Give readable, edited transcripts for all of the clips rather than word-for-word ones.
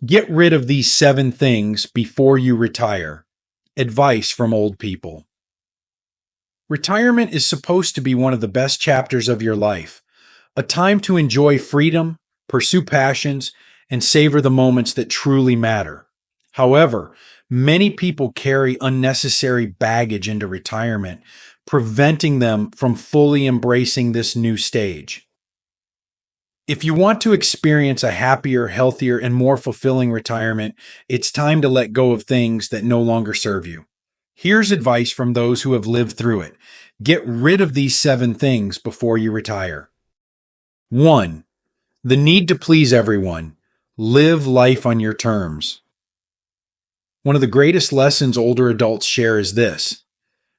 Get rid of these 7 things before you retire. Advice from old people. Retirement is supposed to be one of the best chapters of your life, a time to enjoy freedom, pursue passions, and savor the moments that truly matter. However, many people carry unnecessary baggage into retirement, preventing them from fully embracing this new stage. If you want to experience a happier, healthier, and more fulfilling retirement, it's time to let go of things that no longer serve you. Here's advice from those who have lived through it. Get rid of these 7 things before you retire. 1. The need to please everyone. Live life on your terms. One of the greatest lessons older adults share is this: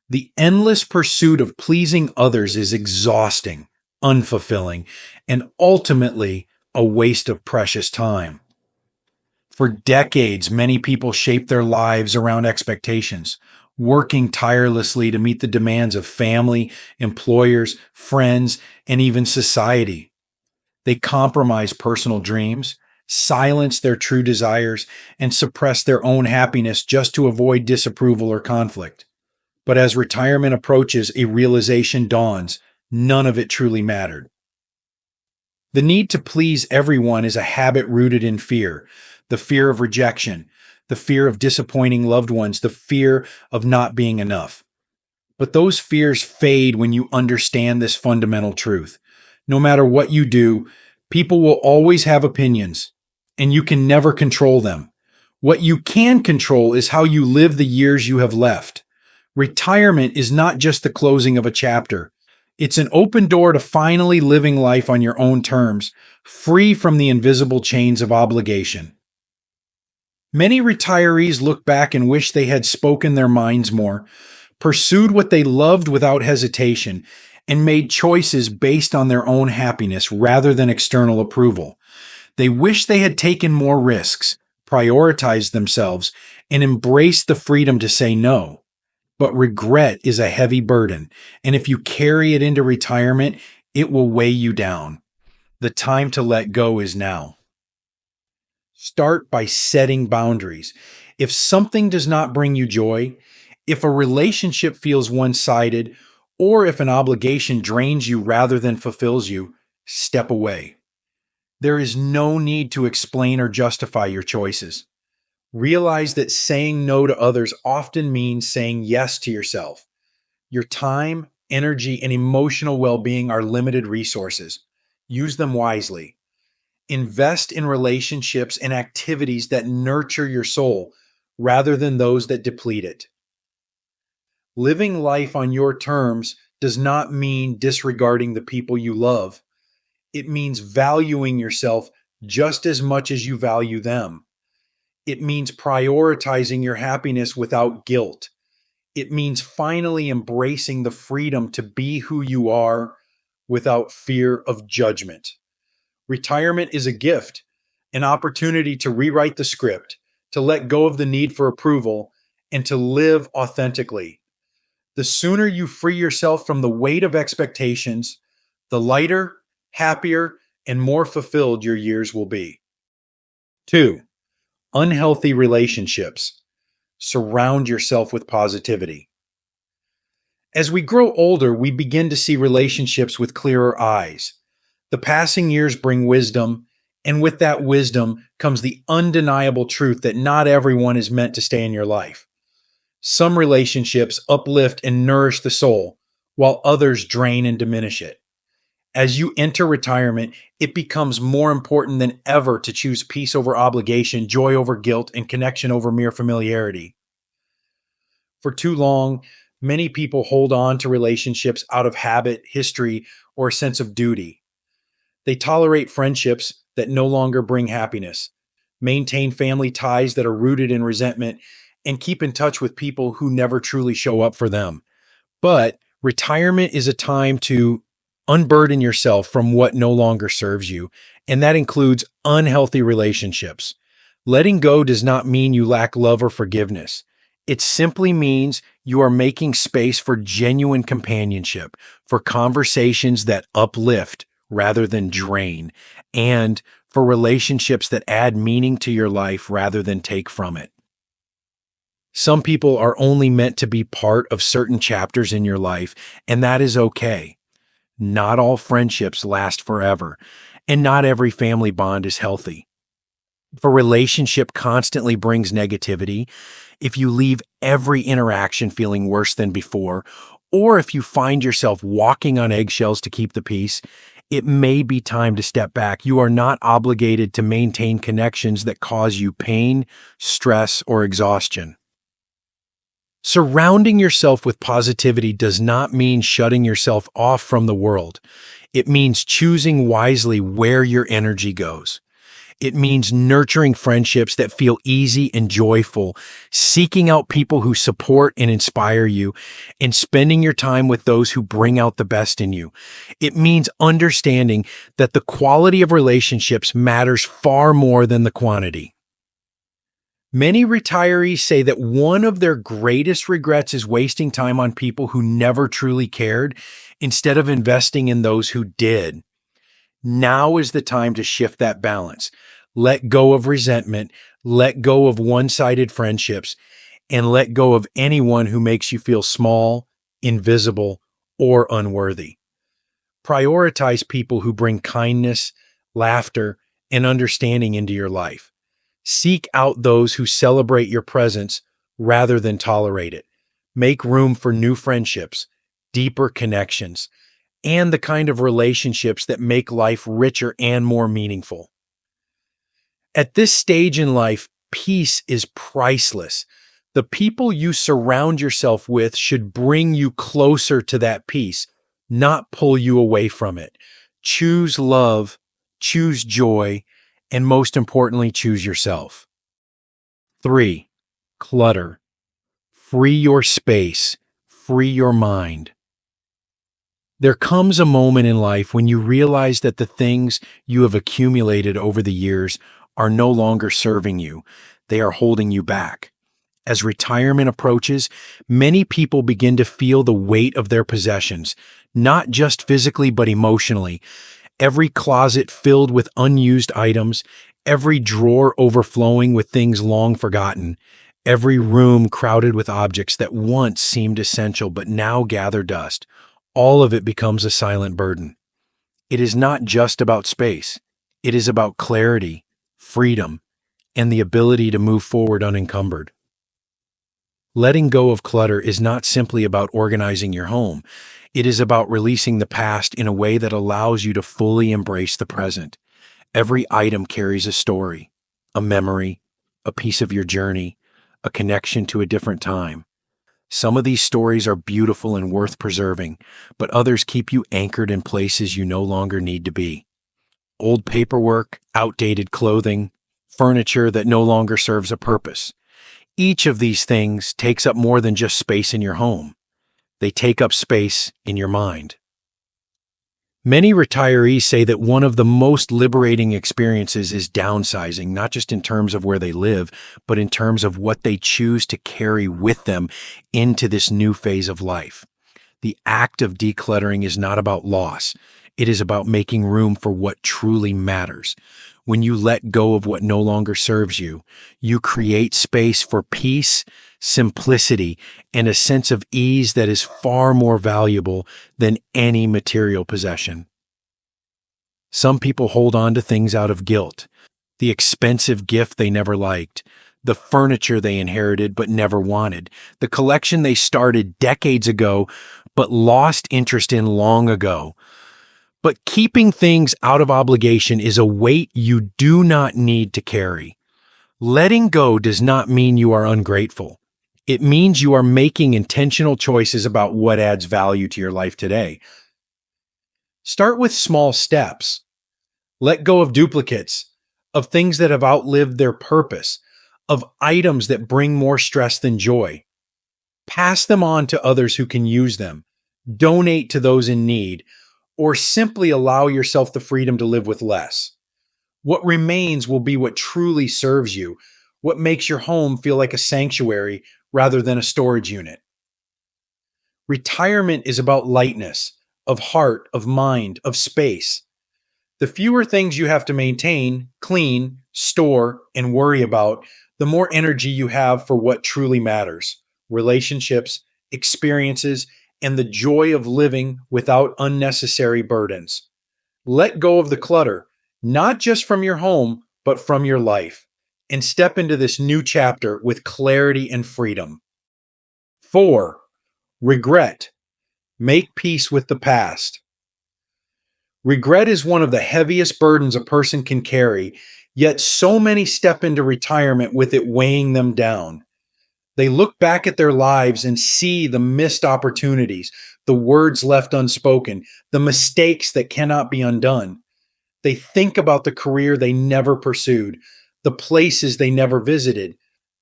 the endless pursuit of pleasing others is exhausting, unfulfilling, and ultimately a waste of precious time. For decades, many people shape their lives around expectations, working tirelessly to meet the demands of family, employers, friends, and even society. They compromise personal dreams, silence their true desires, and suppress their own happiness just to avoid disapproval or conflict. But as retirement approaches, a realization dawns: none of it truly mattered. The need to please everyone is a habit rooted in fear: the fear of rejection, the fear of disappointing loved ones, the fear of not being enough. But those fears fade when you understand this fundamental truth. No matter what you do, people will always have opinions, and you can never control them. What you can control is how you live the years you have left. Retirement is not just the closing of a chapter. It's an open door to finally living life on your own terms, free from the invisible chains of obligation. Many retirees look back and wish they had spoken their minds more, pursued what they loved without hesitation, and made choices based on their own happiness rather than external approval. They wish they had taken more risks, prioritized themselves, and embraced the freedom to say no. But regret is a heavy burden, and if you carry it into retirement, it will weigh you down. The time to let go is now. Start by setting boundaries. If something does not bring you joy, if a relationship feels one-sided, or if an obligation drains you rather than fulfills you, step away. There is no need to explain or justify your choices. Realize that saying no to others often means saying yes to yourself. Your time, energy, and emotional well-being are limited resources. Use them wisely. Invest in relationships and activities that nurture your soul rather than those that deplete it. Living life on your terms does not mean disregarding the people you love. It means valuing yourself just as much as you value them. It means prioritizing your happiness without guilt. It means finally embracing the freedom to be who you are without fear of judgment. Retirement is a gift, an opportunity to rewrite the script, to let go of the need for approval, and to live authentically. The sooner you free yourself from the weight of expectations, the lighter, happier, and more fulfilled your years will be. 2. Unhealthy relationships. Surround yourself with positivity. As we grow older, we begin to see relationships with clearer eyes. The passing years bring wisdom, and with that wisdom comes the undeniable truth that not everyone is meant to stay in your life. Some relationships uplift and nourish the soul, while others drain and diminish it. As you enter retirement, it becomes more important than ever to choose peace over obligation, joy over guilt, and connection over mere familiarity. For too long, many people hold on to relationships out of habit, history, or a sense of duty. They tolerate friendships that no longer bring happiness, maintain family ties that are rooted in resentment, and keep in touch with people who never truly show up for them. But retirement is a time to unburden yourself from what no longer serves you, and that includes unhealthy relationships. Letting go does not mean you lack love or forgiveness. It simply means you are making space for genuine companionship, for conversations that uplift rather than drain, and for relationships that add meaning to your life rather than take from it. Some people are only meant to be part of certain chapters in your life, and that is okay. Not all friendships last forever, and not every family bond is healthy. If a relationship constantly brings negativity, if you leave every interaction feeling worse than before, or if you find yourself walking on eggshells to keep the peace, it may be time to step back. You are not obligated to maintain connections that cause you pain, stress, or exhaustion. Surrounding yourself with positivity does not mean shutting yourself off from the world. It means choosing wisely where your energy goes. It means nurturing friendships that feel easy and joyful, seeking out people who support and inspire you, and spending your time with those who bring out the best in you. It means understanding that the quality of relationships matters far more than the quantity. Many retirees say that one of their greatest regrets is wasting time on people who never truly cared instead of investing in those who did. Now is the time to shift that balance. Let go of resentment, let go of one-sided friendships, and let go of anyone who makes you feel small, invisible, or unworthy. Prioritize people who bring kindness, laughter, and understanding into your life. Seek out those who celebrate your presence rather than tolerate it. Make room for new friendships, deeper connections, and the kind of relationships that make life richer and more meaningful. At this stage in life, peace is priceless. The people you surround yourself with should bring you closer to that peace, not pull you away from it. Choose love, choose joy, and most importantly, choose yourself. 3. Clutter. Free your space, free your mind. There comes a moment in life when you realize that the things you have accumulated over the years are no longer serving you. They are holding you back. As retirement approaches, many people begin to feel the weight of their possessions, not just physically but emotionally. Every closet filled with unused items, every drawer overflowing with things long forgotten, every room crowded with objects that once seemed essential but now gather dust. All of it becomes a silent burden. It is not just about space. It is about clarity, freedom, and the ability to move forward unencumbered. Letting go of clutter is not simply about organizing your home. It is about releasing the past in a way that allows you to fully embrace the present. Every item carries a story, a memory, a piece of your journey, a connection to a different time. Some of these stories are beautiful and worth preserving, but others keep you anchored in places you no longer need to be. Old paperwork, outdated clothing, furniture that no longer serves a purpose. Each of these things takes up more than just space in your home. They take up space in your mind. Many retirees say that one of the most liberating experiences is downsizing, not just in terms of where they live, but in terms of what they choose to carry with them into this new phase of life. The act of decluttering is not about loss. It is about making room for what truly matters. When you let go of what no longer serves you, you create space for peace, simplicity, and a sense of ease that is far more valuable than any material possession. Some people hold on to things out of guilt. The expensive gift they never liked, the furniture they inherited but never wanted, the collection they started decades ago but lost interest in long ago. But keeping things out of obligation is a weight you do not need to carry. Letting go does not mean you are ungrateful. It means you are making intentional choices about what adds value to your life today. Start with small steps. Let go of duplicates, of things that have outlived their purpose, of items that bring more stress than joy. Pass them on to others who can use them. Donate to those in need, or simply allow yourself the freedom to live with less. What remains will be what truly serves you, what makes your home feel like a sanctuary rather than a storage unit. Retirement is about lightness, of heart, of mind, of space. The fewer things you have to maintain, clean, store, and worry about, the more energy you have for what truly matters: relationships, experiences, and the joy of living without unnecessary burdens. Let go of the clutter, not just from your home, but from your life, and step into this new chapter with clarity and freedom. 4. Regret. Make peace with the past. Regret is one of the heaviest burdens a person can carry, yet so many step into retirement with it weighing them down. They look back at their lives and see the missed opportunities, the words left unspoken, the mistakes that cannot be undone. They think about the career they never pursued, the places they never visited,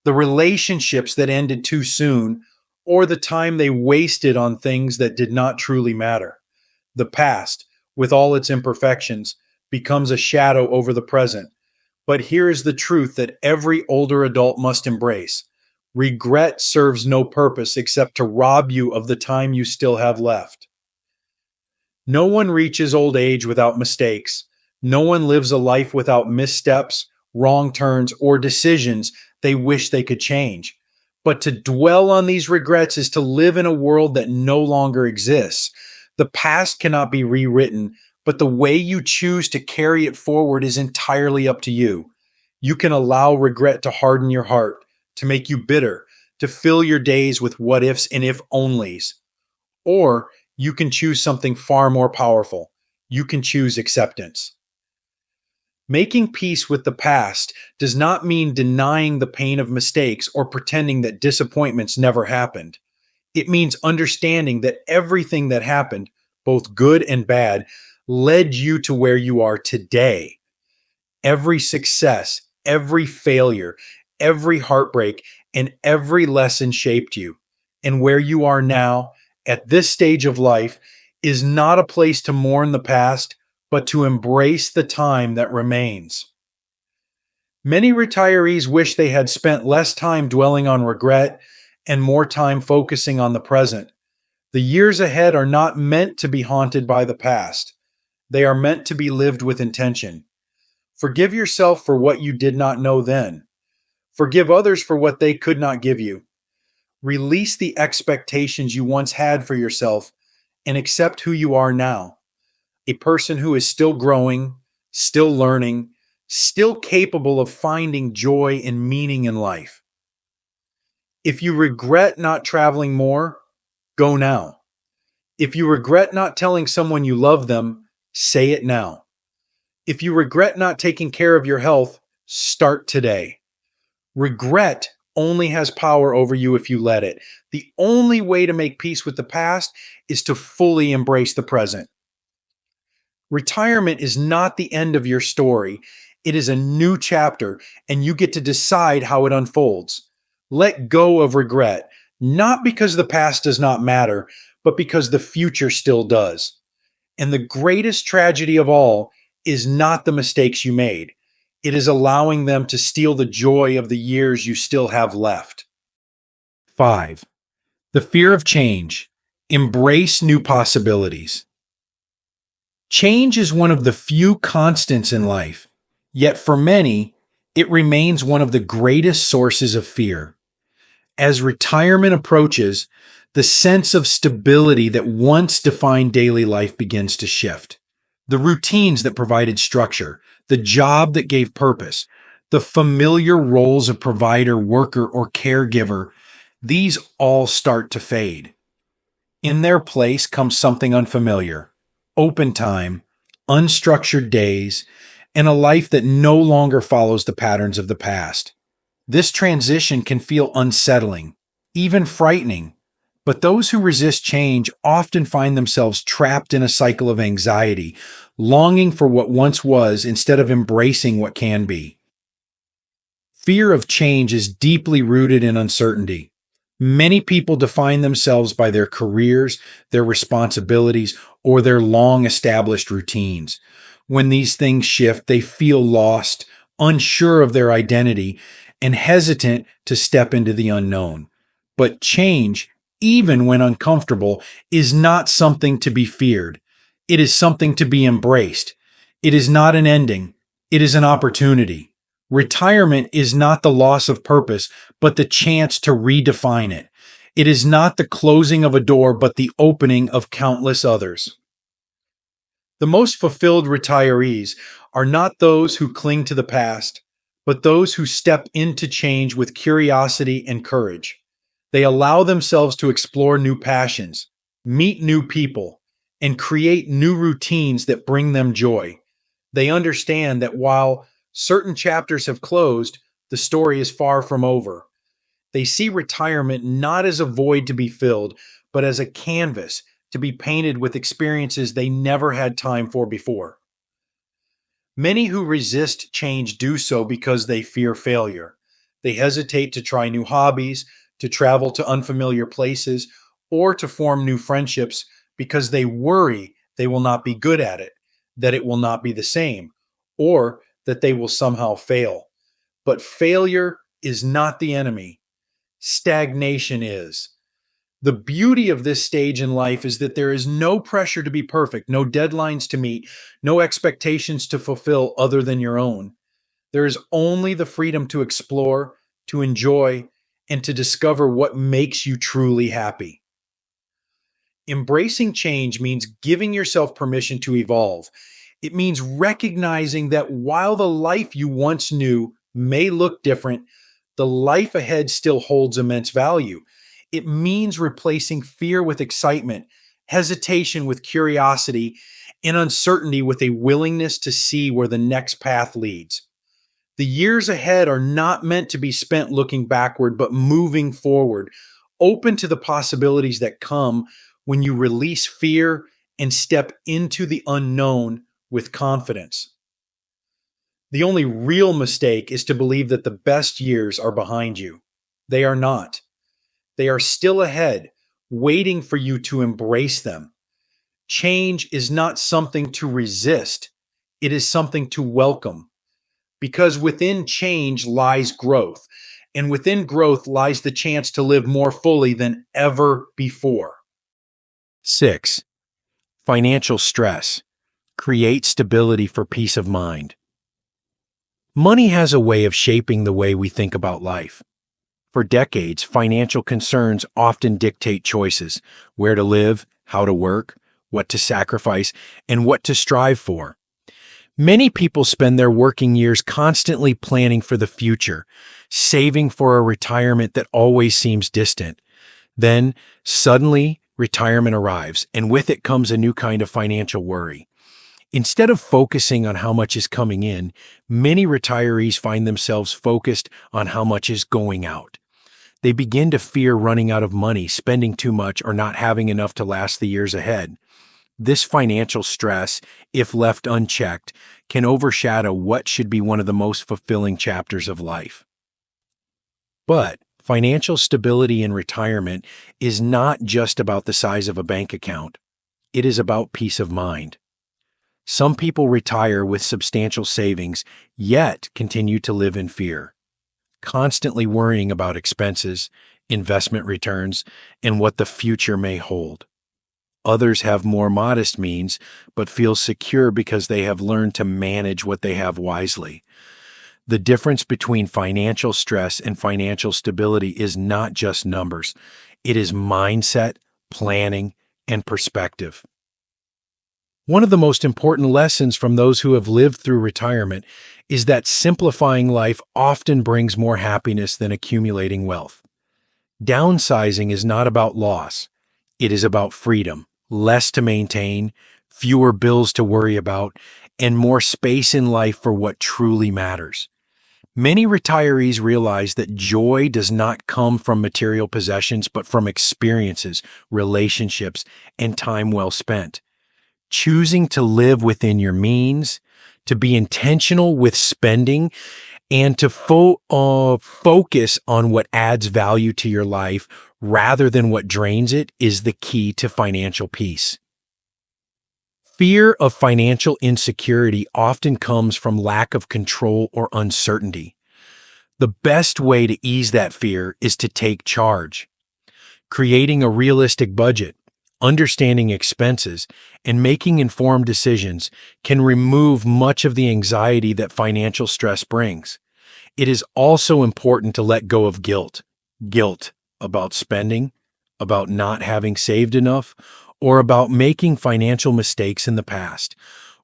the relationships that ended too soon, or the time they wasted on things that did not truly matter. The past, with all its imperfections, becomes a shadow over the present. But here is the truth that every older adult must embrace: regret serves no purpose except to rob you of the time you still have left. No one reaches old age without mistakes. No one lives a life without missteps, wrong turns, or decisions they wish they could change. But to dwell on these regrets is to live in a world that no longer exists. The past cannot be rewritten, but the way you choose to carry it forward is entirely up to you. You can allow regret to harden your heart, to make you bitter, to fill your days with what ifs and if onlys. Or you can choose something far more powerful. You can choose acceptance. Making peace with the past does not mean denying the pain of mistakes or pretending that disappointments never happened. It means understanding that everything that happened, both good and bad, led you to where you are today. Every success, every failure, every heartbreak, and every lesson shaped you. And where you are now, at this stage of life, is not a place to mourn the past, but to embrace the time that remains. Many retirees wish they had spent less time dwelling on regret and more time focusing on the present. The years ahead are not meant to be haunted by the past. They are meant to be lived with intention. Forgive yourself for what you did not know then. Forgive others for what they could not give you. Release the expectations you once had for yourself and accept who you are now: a person who is still growing, still learning, still capable of finding joy and meaning in life. If you regret not traveling more, go now. If you regret not telling someone you love them, say it now. If you regret not taking care of your health, start today. Regret only has power over you if you let it. The only way to make peace with the past is to fully embrace the present. Retirement is not the end of your story. It is a new chapter, and you get to decide how it unfolds. Let go of regret, not because the past does not matter, but because the future still does. And the greatest tragedy of all is not the mistakes you made. It is allowing them to steal the joy of the years you still have left. 5. The fear of change. Embrace new possibilities. Change is one of the few constants in life, yet for many, it remains one of the greatest sources of fear. As retirement approaches, the sense of stability that once defined daily life begins to shift. The routines that provided structure, the job that gave purpose, the familiar roles of provider, worker, or caregiver, these all start to fade. In their place comes something unfamiliar: open time, unstructured days, and a life that no longer follows the patterns of the past. This transition can feel unsettling, even frightening, but those who resist change often find themselves trapped in a cycle of anxiety, longing for what once was instead of embracing what can be. Fear of change is deeply rooted in uncertainty. Many people define themselves by their careers, their responsibilities, or their long established routines. When these things shift, they feel lost, unsure of their identity, and hesitant to step into the unknown. But change, even when uncomfortable, is not something to be feared. It is something to be embraced. It is not an ending, it is an opportunity. Retirement is not the loss of purpose, but the chance to redefine it. It is not the closing of a door, but the opening of countless others. The most fulfilled retirees are not those who cling to the past, but those who step into change with curiosity and courage. They allow themselves to explore new passions, meet new people, and create new routines that bring them joy. They understand that while certain chapters have closed, the story is far from over. They see retirement not as a void to be filled, but as a canvas to be painted with experiences they never had time for before. Many who resist change do so because they fear failure. They hesitate to try new hobbies, to travel to unfamiliar places, or to form new friendships because they worry they will not be good at it, that it will not be the same, or that they will somehow fail. But failure is not the enemy. Stagnation is. The beauty of this stage in life is that there is no pressure to be perfect, no deadlines to meet, no expectations to fulfill other than your own. There is only the freedom to explore, to enjoy, and to discover what makes you truly happy. Embracing change means giving yourself permission to evolve. It means recognizing that while the life you once knew may look different, the life ahead still holds immense value. It means replacing fear with excitement, hesitation with curiosity, and uncertainty with a willingness to see where the next path leads. The years ahead are not meant to be spent looking backward, but moving forward, open to the possibilities that come when you release fear and step into the unknown with confidence. The only real mistake is to believe that the best years are behind you. They are not. They are still ahead, waiting for you to embrace them. Change is not something to resist, it is something to welcome. Because within change lies growth, and within growth lies the chance to live more fully than ever before. 6. Financial stress. Create stability for peace of mind. Money has a way of shaping the way we think about life. For decades, financial concerns often dictate choices: where to live, how to work, what to sacrifice, and what to strive for. Many people spend their working years constantly planning for the future, saving for a retirement that always seems distant. Then, suddenly, retirement arrives, and with it comes a new kind of financial worry. Instead of focusing on how much is coming in, many retirees find themselves focused on how much is going out. They begin to fear running out of money, spending too much, or not having enough to last the years ahead. This financial stress, if left unchecked, can overshadow what should be one of the most fulfilling chapters of life. But financial stability in retirement is not just about the size of a bank account. It is about peace of mind. Some people retire with substantial savings, yet continue to live in fear, constantly worrying about expenses, investment returns, and what the future may hold. Others have more modest means, but feel secure because they have learned to manage what they have wisely. The difference between financial stress and financial stability is not just numbers. It is mindset, planning, and perspective. One of the most important lessons from those who have lived through retirement is that simplifying life often brings more happiness than accumulating wealth. Downsizing is not about loss. It is about freedom, less to maintain, fewer bills to worry about, and more space in life for what truly matters. Many retirees realize that joy does not come from material possessions, but from experiences, relationships, and time well spent. Choosing to live within your means, to be intentional with spending, and to focus on what adds value to your life rather than what drains it is the key to financial peace. Fear of financial insecurity often comes from lack of control or uncertainty. The best way to ease that fear is to take charge. Creating a realistic budget, understanding expenses, and making informed decisions can remove much of the anxiety that financial stress brings. It is also important to let go of guilt. Guilt about spending, about not having saved enough, or about making financial mistakes in the past.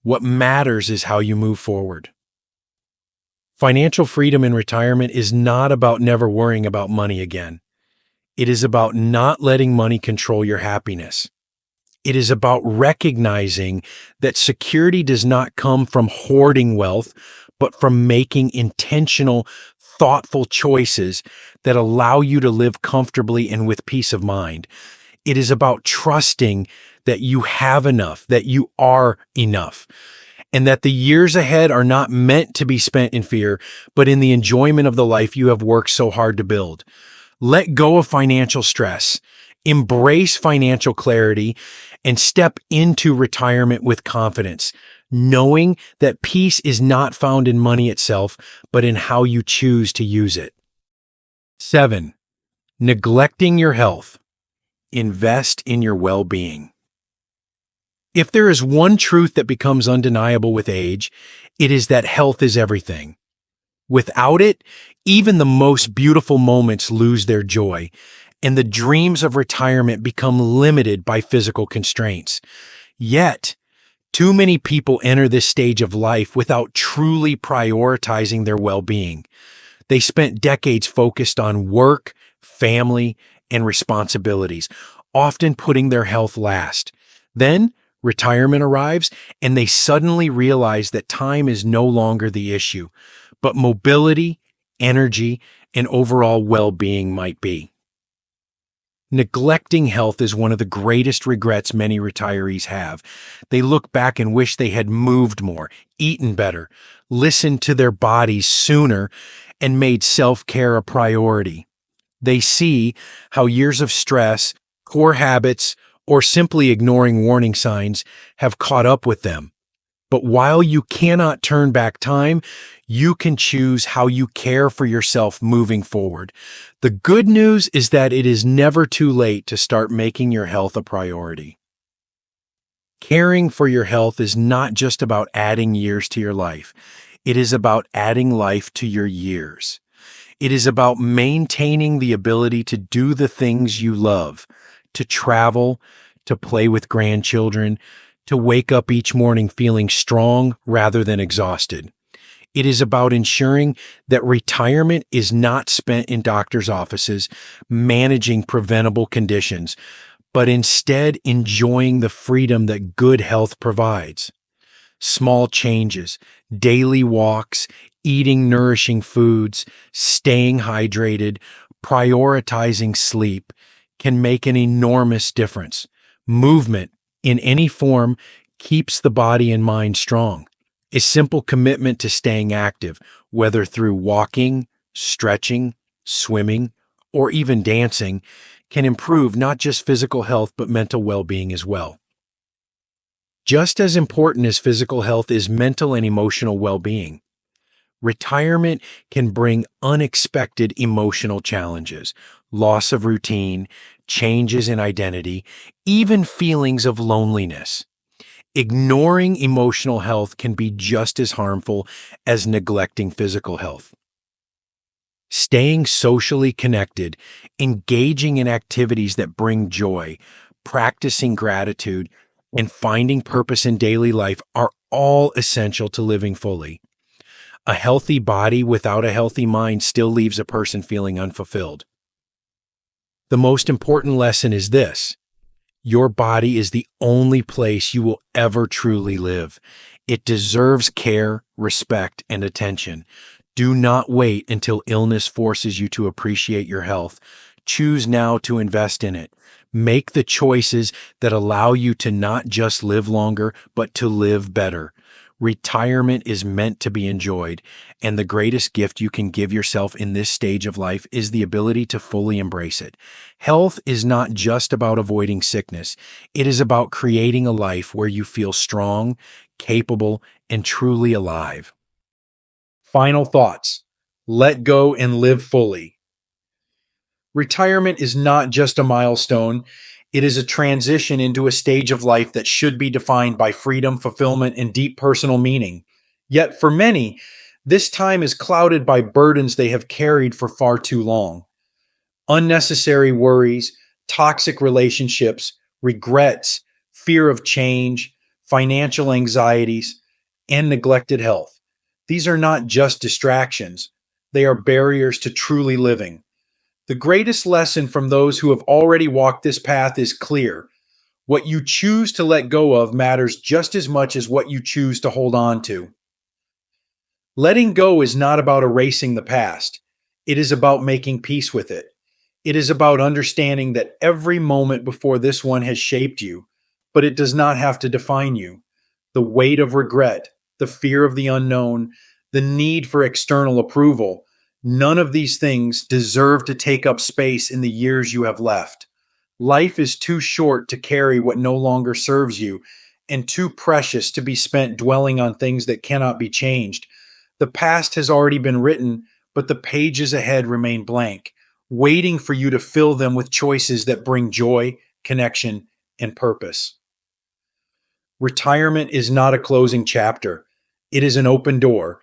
What matters is how you move forward. Financial freedom in retirement is not about never worrying about money again. It is about not letting money control your happiness. It is about recognizing that security does not come from hoarding wealth, but from making intentional, thoughtful choices that allow you to live comfortably and with peace of mind. It is about trusting that you have enough, that you are enough, and that the years ahead are not meant to be spent in fear, but in the enjoyment of the life you have worked so hard to build. Let go of financial stress, embrace financial clarity, and step into retirement with confidence, knowing that peace is not found in money itself, but in how you choose to use it. 7. Neglecting your health. Invest in your well-being. If there is one truth that becomes undeniable with age, it is that health is everything. Without it, even the most beautiful moments lose their joy, and the dreams of retirement become limited by physical constraints. Yet, too many people enter this stage of life without truly prioritizing their well-being. They spent decades focused on work, family, and responsibilities, often putting their health last. Then, retirement arrives, and they suddenly realize that time is no longer the issue, but mobility, energy, and overall well-being might be. Neglecting health is one of the greatest regrets many retirees have. They look back and wish they had moved more, eaten better, listened to their bodies sooner, and made self-care a priority. They see how years of stress, poor habits, or simply ignoring warning signs have caught up with them. But while you cannot turn back time, you can choose how you care for yourself moving forward. The good news is that it is never too late to start making your health a priority. Caring for your health is not just about adding years to your life. It is about adding life to your years. It is about maintaining the ability to do the things you love, to travel, to play with grandchildren, to wake up each morning feeling strong rather than exhausted. It is about ensuring that retirement is not spent in doctor's offices managing preventable conditions, but instead enjoying the freedom that good health provides. Small changes, daily walks, eating nourishing foods, staying hydrated, prioritizing sleep can make an enormous difference. Movement, in any form, keeps the body and mind strong. A simple commitment to staying active, whether through walking, stretching, swimming, or even dancing, can improve not just physical health but mental well-being as well. Just as important as physical health is mental and emotional well-being. Retirement can bring unexpected emotional challenges, loss of routine, changes in identity, even feelings of loneliness. Ignoring emotional health can be just as harmful as neglecting physical health. Staying socially connected, engaging in activities that bring joy, practicing gratitude, and finding purpose in daily life are all essential to living fully. A healthy body without a healthy mind still leaves a person feeling unfulfilled. The most important lesson is this: your body is the only place you will ever truly live. It deserves care, respect, and attention. Do not wait until illness forces you to appreciate your health. Choose now to invest in it. Make the choices that allow you to not just live longer, but to live better. Retirement is meant to be enjoyed, and the greatest gift you can give yourself in this stage of life is the ability to fully embrace it. Health is not just about avoiding sickness. It is about creating a life where you feel strong, capable, and truly alive. Final thoughts. Let go and live fully. Retirement is not just a milestone. It is a transition into a stage of life that should be defined by freedom, fulfillment, and deep personal meaning. Yet for many, this time is clouded by burdens they have carried for far too long. Unnecessary worries, toxic relationships, regrets, fear of change, financial anxieties, and neglected health. These are not just distractions, they are barriers to truly living. The greatest lesson from those who have already walked this path is clear. What you choose to let go of matters just as much as what you choose to hold on to. Letting go is not about erasing the past. It is about making peace with it. It is about understanding that every moment before this one has shaped you, but it does not have to define you. The weight of regret, the fear of the unknown, the need for external approval, none of these things deserve to take up space in the years you have left. Life is too short to carry what no longer serves you, and too precious to be spent dwelling on things that cannot be changed. The past has already been written, but the pages ahead remain blank, waiting for you to fill them with choices that bring joy, connection, and purpose. Retirement is not a closing chapter, it is an open door.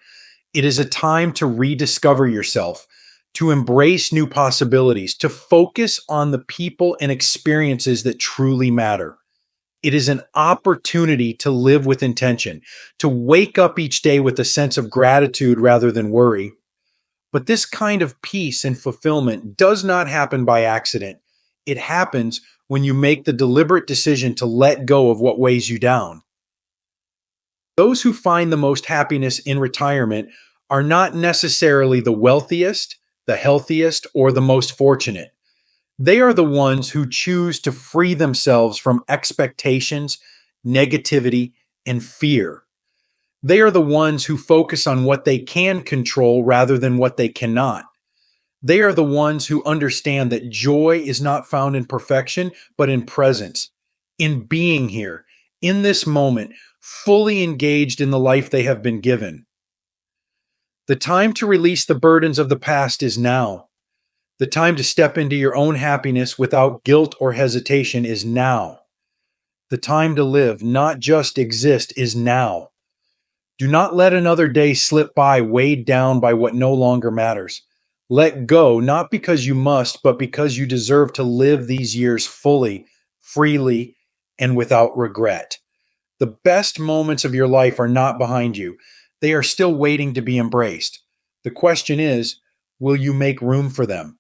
It is a time to rediscover yourself, to embrace new possibilities, to focus on the people and experiences that truly matter. It is an opportunity to live with intention, to wake up each day with a sense of gratitude rather than worry. But this kind of peace and fulfillment does not happen by accident. It happens when you make the deliberate decision to let go of what weighs you down. Those who find the most happiness in retirement are not necessarily the wealthiest, the healthiest, or the most fortunate. They are the ones who choose to free themselves from expectations, negativity, and fear. They are the ones who focus on what they can control rather than what they cannot. They are the ones who understand that joy is not found in perfection, but in presence, in being here, in this moment, fully engaged in the life they have been given. The time to release the burdens of the past is now. The time to step into your own happiness without guilt or hesitation is now. The time to live, not just exist, is now. Do not let another day slip by weighed down by what no longer matters. Let go, not because you must, but because you deserve to live these years fully, freely, and without regret. The best moments of your life are not behind you. They are still waiting to be embraced. The question is, will you make room for them?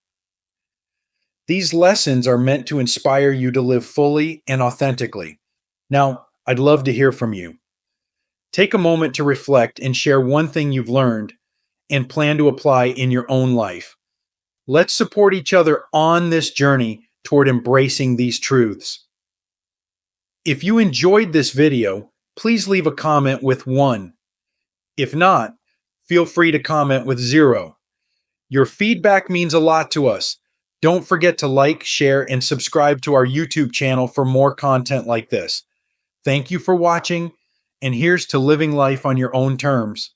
These lessons are meant to inspire you to live fully and authentically. Now, I'd love to hear from you. Take a moment to reflect and share one thing you've learned and plan to apply in your own life. Let's support each other on this journey toward embracing these truths. If you enjoyed this video, please leave a comment with 1. If not, feel free to comment with 0. Your feedback means a lot to us. Don't forget to like, share, and subscribe to our YouTube channel for more content like this. Thank you for watching, and here's to living life on your own terms.